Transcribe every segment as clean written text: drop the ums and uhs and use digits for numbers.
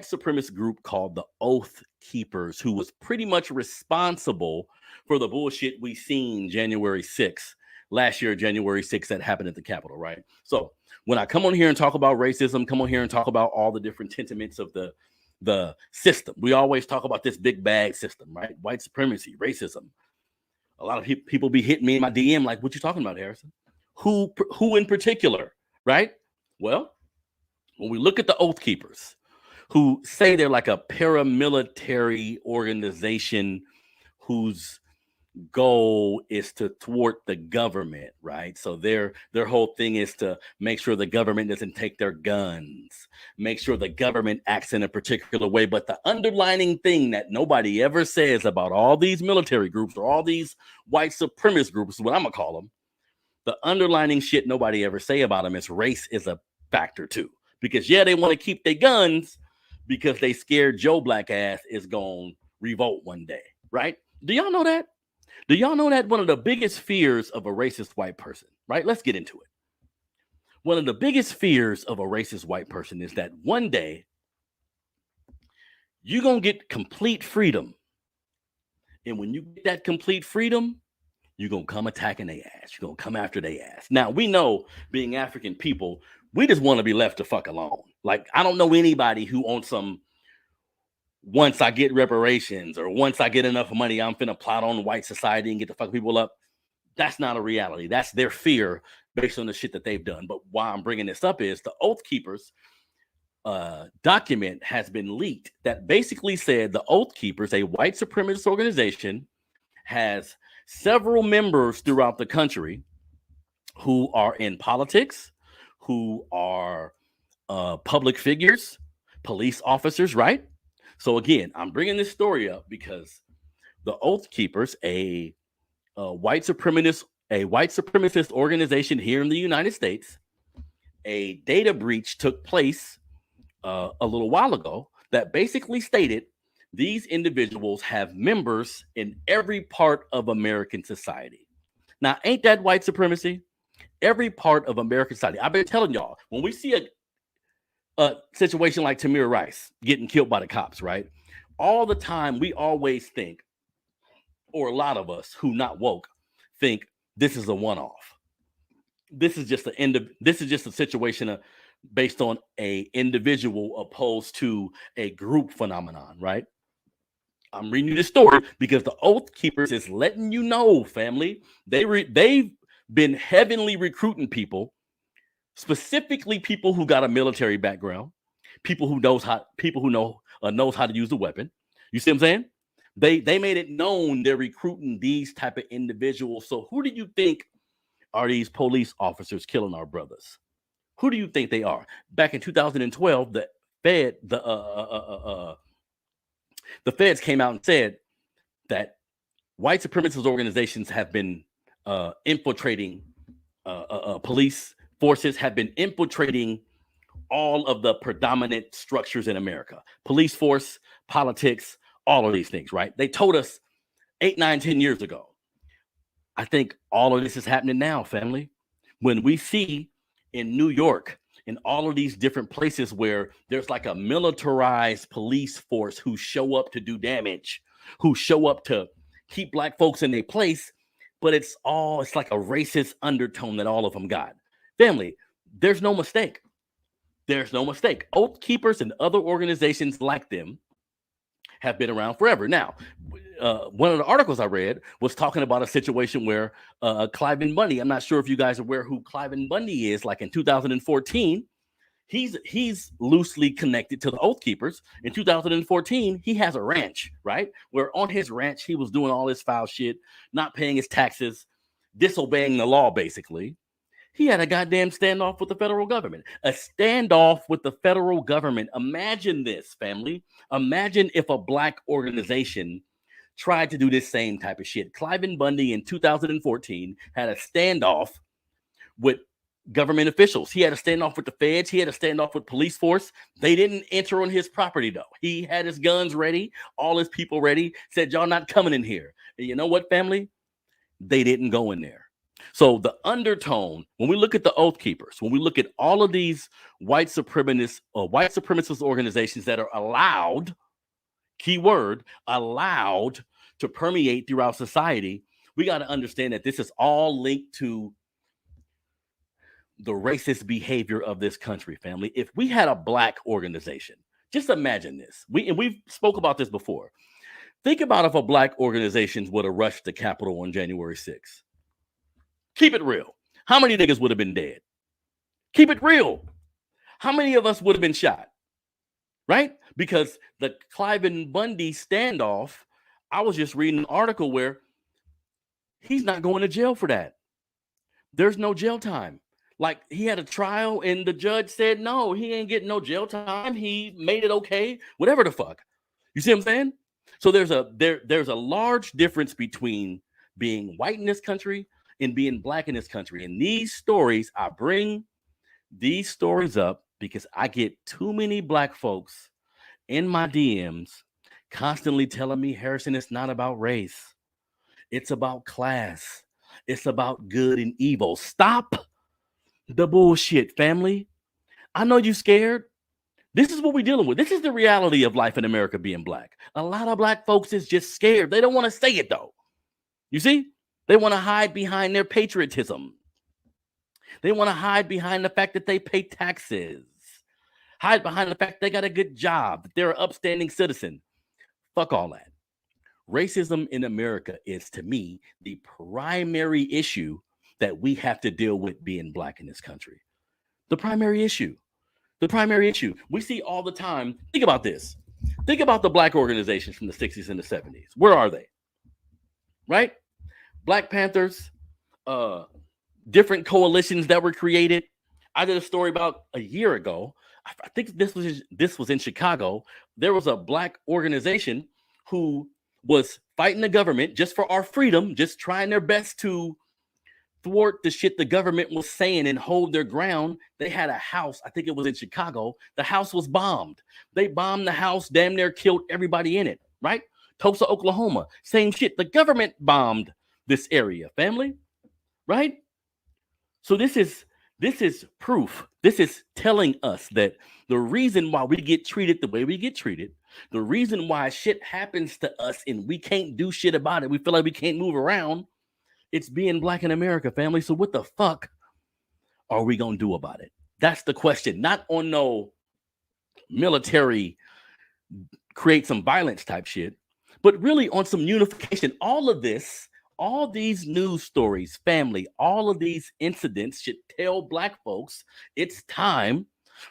supremacist group called the Oath Keepers, who was pretty much responsible for the bullshit we seen January 6th, last year, January 6th, that happened at the Capitol, right? So when I come on here and talk about racism, come on here and talk about all the different sentiments of the system, we always talk about this big bag system, right? White supremacy, racism. A lot of people be hitting me in my DM like, what you talking about, Harrison? Who in particular, right? Well, when we look at the Oath Keepers, who say they're like a paramilitary organization whose goal is to thwart the government, right? So their whole thing is to make sure the government doesn't take their guns, make sure the government acts in a particular way. But the underlining thing that nobody ever says about all these military groups or all these white supremacist groups, is what I'm gonna call them, the underlining shit nobody ever say about them is race is a factor too. Because yeah, they want to keep their guns because they scared Joe Black ass is gonna revolt one day, right? Do y'all know that? Do y'all know that one of the biggest fears of a racist white person, right? Let's get into it. One of the biggest fears of a racist white person is that one day you're going to get complete freedom. And when you get that complete freedom, you're going to come attacking their ass. You're going to come after their ass. Now, we know, being African people, we just want to be left the fuck alone. Like, I don't know anybody who on some, once I get reparations or once I get enough money, I'm finna plot on white society and get the fuck people up. That's not a reality. That's their fear based on the shit that they've done. But why I'm bringing this up is the Oath Keepers document has been leaked that basically said the Oath Keepers, a white supremacist organization, has several members throughout the country who are in politics, who are public figures, police officers, right? So again, I'm bringing this story up because the Oath Keepers, a white supremacist organization here in the United States, a data breach took place a little while ago that basically stated these individuals have members in every part of American society. Now, ain't that white supremacy? Every part of American society. I've been telling y'all, when we see a situation like Tamir Rice getting killed by the cops, right? All the time, we always think, or a lot of us who not woke, think this is a one-off. This is just a situation based on a individual opposed to a group phenomenon, right? I'm reading you this story because the Oath Keepers is letting you know, family, they've been heavily recruiting people, specifically people who got a military background, people who knows how to use the weapon. You see what I'm saying? They made it known they're recruiting these type of individuals. So who do you think are these police officers killing our brothers? Who do you think they are? Back in 2012, the feds came out and said that white supremacist organizations have been infiltrating police forces, have been infiltrating all of the predominant structures in America. Police force, politics, all of these things, right? They told us 8, 9, 10 years ago. I think all of this is happening now, family. When we see in New York and all of these different places where there's like a militarized police force who show up to do damage, who show up to keep black folks in their place, but it's like a racist undertone that all of them got. Family, there's no mistake. There's no mistake. Oath Keepers and other organizations like them have been around forever. Now, one of the articles I read was talking about a situation where Cliven Bundy, I'm not sure if you guys are aware who Cliven Bundy is, like in 2014, he's loosely connected to the Oath Keepers. In 2014, he has a ranch, right? Where on his ranch, he was doing all this foul shit, not paying his taxes, disobeying the law, basically. He had a goddamn standoff with the federal government. A standoff with the federal government. Imagine this, family. Imagine if a black organization tried to do this same type of shit. Cliven Bundy in 2014 had a standoff with government officials. He had a standoff with the feds. He had a standoff with police force. They didn't enter on his property, though. He had his guns ready, all his people ready, said, y'all not coming in here. And you know what, family? They didn't go in there. So the undertone, when we look at the Oath Keepers, when we look at all of these white supremacist organizations that are allowed, keyword, allowed to permeate throughout society, we got to understand that this is all linked to the racist behavior of this country, family. If we had a black organization, just imagine this. We've spoke about this before. Think about if a black organization would have rushed the Capitol on January 6th. Keep it real. How many niggas would have been dead? Keep it real. How many of us would have been shot? Right? Because the Cliven Bundy standoff, I was just reading an article where he's not going to jail for that. There's no jail time. Like, he had a trial and the judge said, no, he ain't getting no jail time. He made it okay, whatever the fuck. You see what I'm saying? So there's a large difference between being white in this country and being black in this country. And these stories, I bring these stories up because I get too many black folks in my DMs constantly telling me, Harrison, it's not about race. It's about class. It's about good and evil. Stop the bullshit, family. I know you scared. This is what we're dealing with. This is the reality of life in America being black. A lot of black folks is just scared. They don't want to say it, though. You see? They want to hide behind their patriotism. They want to hide behind the fact that they pay taxes. Hide behind the fact they got a good job, that they're an upstanding citizen. Fuck all that. Racism in America is, to me, the primary issue that we have to deal with being black in this country. The primary issue. The primary issue. We see all the time. Think about this. Think about the black organizations from the 60s and the 70s. Where are they? Right? Black Panthers, different coalitions that were created. I did a story about a year ago. I think this was in Chicago. There was a black organization who was fighting the government just for our freedom, just trying their best to thwart the shit the government was saying and hold their ground. They had a house. I think it was in Chicago. The house was bombed. They bombed the house, damn near killed everybody in it, right? Tulsa, Oklahoma, same shit. The government bombed this area, family, right? So this is proof. This is telling us that the reason why we get treated the way we get treated, the reason why shit happens to us and we can't do shit about it, we feel like we can't move around, it's being black in America, family. So what the fuck are we going to do about it? That's the question. Not on no military create some violence type shit, but really on some unification. All of this, all these news stories, family, all of these incidents should tell black folks it's time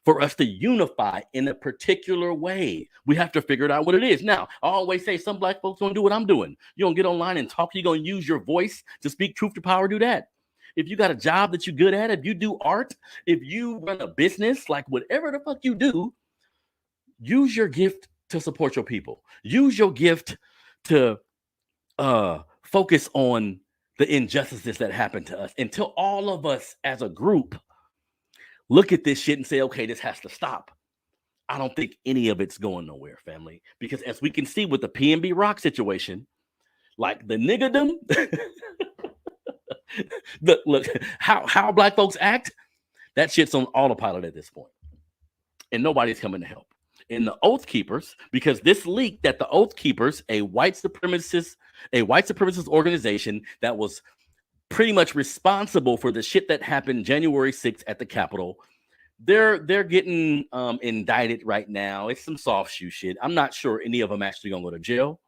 for us to unify in a particular way. We have to figure it out what it is. Now, I always say some black folks don't do what I'm doing. You don't get online and talk. You're going to use your voice to speak truth to power. Do that. If you got a job that you're good at, if you do art, if you run a business, like whatever the fuck you do, use your gift to support your people. Use your gift to focus on the injustices that happen to us until all of us as a group look at this shit and say, okay, this has to stop. I don't think any of it's going nowhere, family, because as we can see with the PNB Rock situation, like the niggadom, look how black folks act, that shit's on autopilot at this point, and nobody's coming to help. And the Oath Keepers, because this leaked that the Oath Keepers, a white supremacist organization that was pretty much responsible for the shit that happened January 6th at the Capitol, they're getting indicted right now. It's some soft shoe shit. I'm not sure any of them actually gonna go to jail,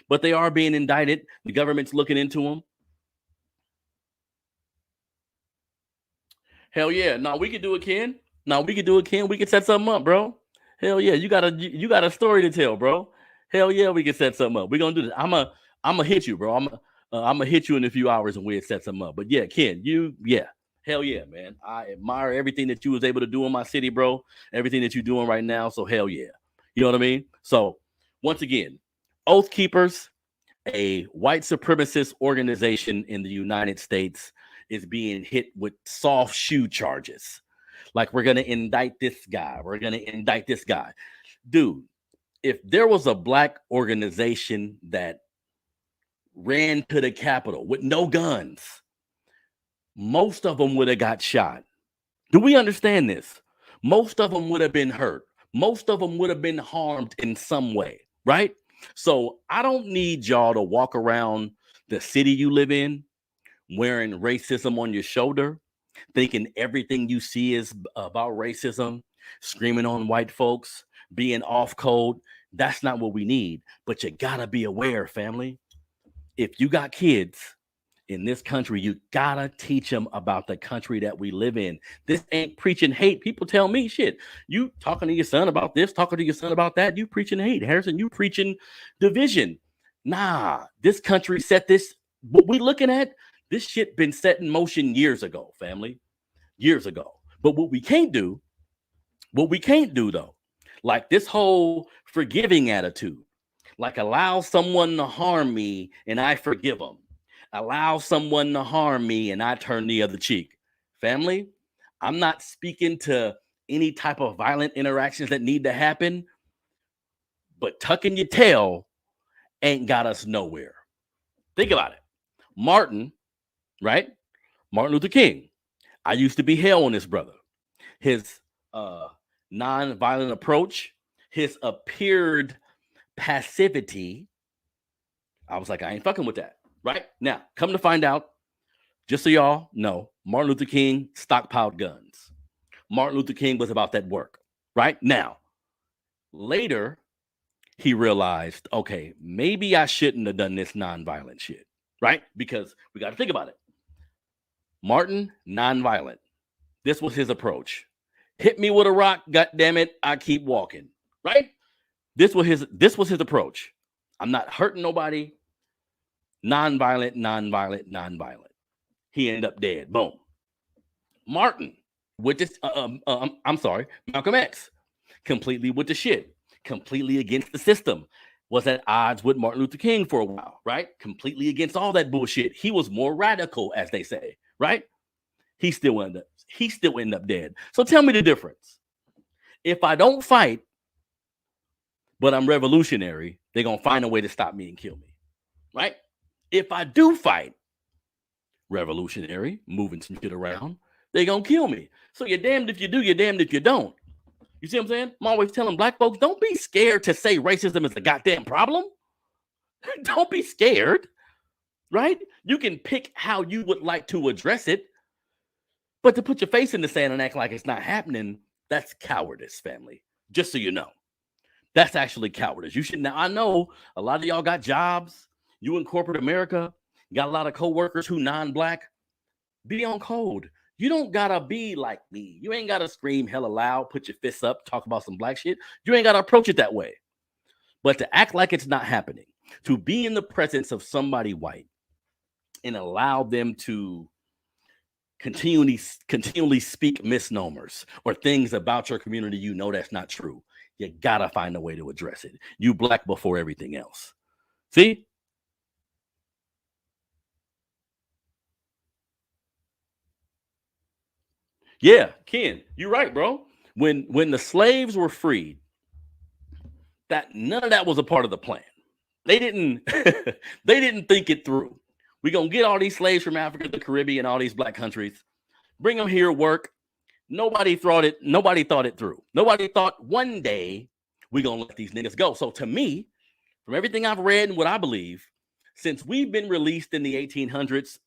but they are being indicted. The government's looking into them. Hell yeah. No, we could do it, Ken. We could set something up, bro. Hell yeah. You got a story to tell, bro. Hell yeah, we can set something up. We're gonna do this. I'm gonna hit you, bro. I'm gonna hit you in a few hours and we'll set something up. But yeah, Ken, hell yeah, man. I admire everything that you was able to do in my city, bro. Everything that you're doing right now. So hell yeah. You know what I mean? So once again, Oath Keepers, a white supremacist organization in the United States, is being hit with soft shoe charges. Like, we're going to indict this guy. We're going to indict this guy. Dude, if there was a black organization that ran to the Capitol with no guns, most of them would have got shot. Do we understand this? Most of them would have been hurt. Most of them would have been harmed in some way, right? So I don't need y'all to walk around the city you live in wearing racism on your shoulder, thinking everything you see is about racism, screaming on white folks, being off code. That's not what we need. But you gotta be aware, family. If you got kids in this country, you gotta teach them about the country that we live in. This ain't preaching hate. People tell me, shit, you talking to your son about this, talking to your son about that, you preaching hate. Harrison, you preaching division. Nah, this country set this, what we looking at, this shit been set in motion years ago, family, years ago. But what we can't do though, like this whole forgiving attitude, like allow someone to harm me and I forgive them. Allow someone to harm me and I turn the other cheek. Family, I'm not speaking to any type of violent interactions that need to happen, but tucking your tail ain't got us nowhere. Think about it. Martin, right? Martin Luther King. I used to be hell on this brother. His non-violent approach, his appeared passivity. I was like, I ain't fucking with that. Right now, come to find out, just so y'all know, Martin Luther King stockpiled guns. Martin Luther King was about that work. Right now, later, he realized, okay, maybe I shouldn't have done this nonviolent shit. Right? Because we got to think about it. Martin, nonviolent. This was his approach. Hit me with a rock, goddammit, I keep walking. Right? This was his approach. I'm not hurting nobody. Nonviolent. He ended up dead. Boom. Martin with this, Malcolm X, completely with the shit, completely against the system, was at odds with Martin Luther King for a while, right? Completely against all that bullshit. He was more radical, as they say, right? He still ended up dead. So tell me the difference. If I don't fight, but I'm revolutionary, they're gonna find a way to stop me and kill me, right? If I do fight, revolutionary, moving some shit around, they're going to kill me. So you're damned if you do, you're damned if you don't. You see what I'm saying? I'm always telling black folks, don't be scared to say racism is a goddamn problem. Don't be scared, right? You can pick how you would like to address it, but to put your face in the sand and act like it's not happening, that's cowardice, family. Just so you know. That's actually cowardice. You should now. I know a lot of y'all got jobs. You in corporate America, got a lot of coworkers who non-black. Be on code. You don't gotta be like me. You ain't gotta scream hella loud, put your fists up, talk about some black shit. You ain't gotta approach it that way. But to act like it's not happening, to be in the presence of somebody white and allow them to continually speak misnomers or things about your community you know that's not true, you gotta find a way to address it. You black before everything else. See? Yeah, Ken, you're right, bro. When the slaves were freed, that none of that was a part of the plan. They didn't they didn't think it through. We're gonna get all these slaves from Africa, the Caribbean, all these black countries, bring them here, work. Nobody thought it through. Nobody thought one day we're gonna let these niggas go. So to me, from everything I've read and what I believe, since we've been released in the 1800s,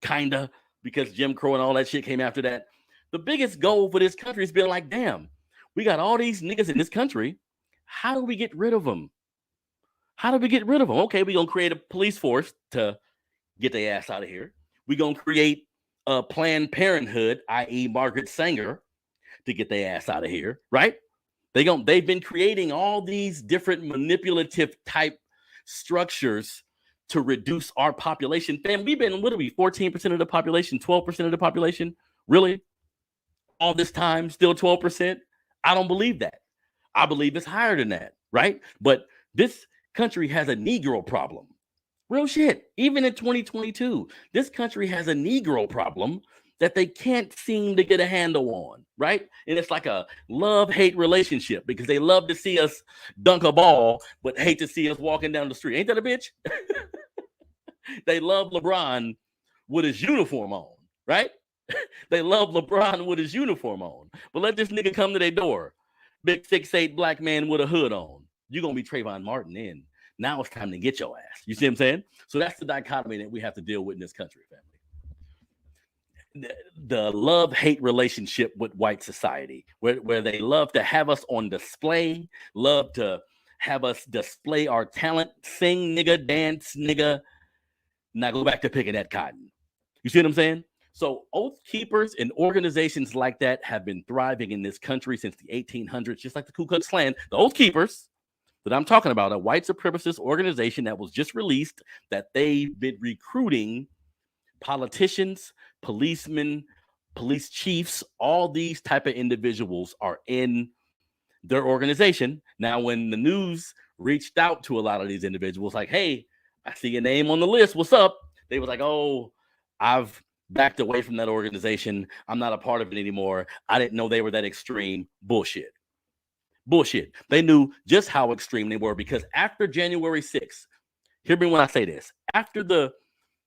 kinda, because Jim Crow and all that shit came after that, the biggest goal for this country has been like, damn, we got all these niggas in this country. How do we get rid of them? Okay, we're going to create a police force to get their ass out of here. We're going to create a Planned Parenthood, i.e. Margaret Sanger, to get their ass out of here, right? They've been creating all these different manipulative type structures to reduce our population. Fam, we've been, 14% of the population, 12% of the population? Really? All this time, still 12%? I don't believe that. I believe it's higher than that, right? But this country has a Negro problem. Real shit. Even in 2022, this country has a Negro problem that they can't seem to get a handle on, right? And it's like a love-hate relationship because they love to see us dunk a ball, but hate to see us walking down the street. Ain't that a bitch? They love LeBron, with his uniform on, right? They love LeBron with his uniform on. But let this nigga come to their door, big 6'8" black man with a hood on. You're going to be Trayvon Martin in. Now it's time to get your ass. You see what I'm saying? So that's the dichotomy that we have to deal with in this country, family. The love-hate relationship with white society, where they love to have us on display, love to have us display our talent, sing, nigga, dance, nigga. Now go back to picking that cotton. You see what I'm saying? So oath keepers and organizations like that have been thriving in this country since the 1800s, just like the Ku Klux Klan. The oath keepers that I'm talking about, a white supremacist organization that was just released, that they've been recruiting politicians, policemen, police chiefs, all these type of individuals are in their organization. Now, when the news reached out to a lot of these individuals, like, hey, I see your name on the list. What's up? They was like, oh, I've backed away from that organization. I'm not a part of it anymore. I didn't know they were that extreme. Bullshit. They knew just how extreme they were, because after January 6th, hear me when I say this, after the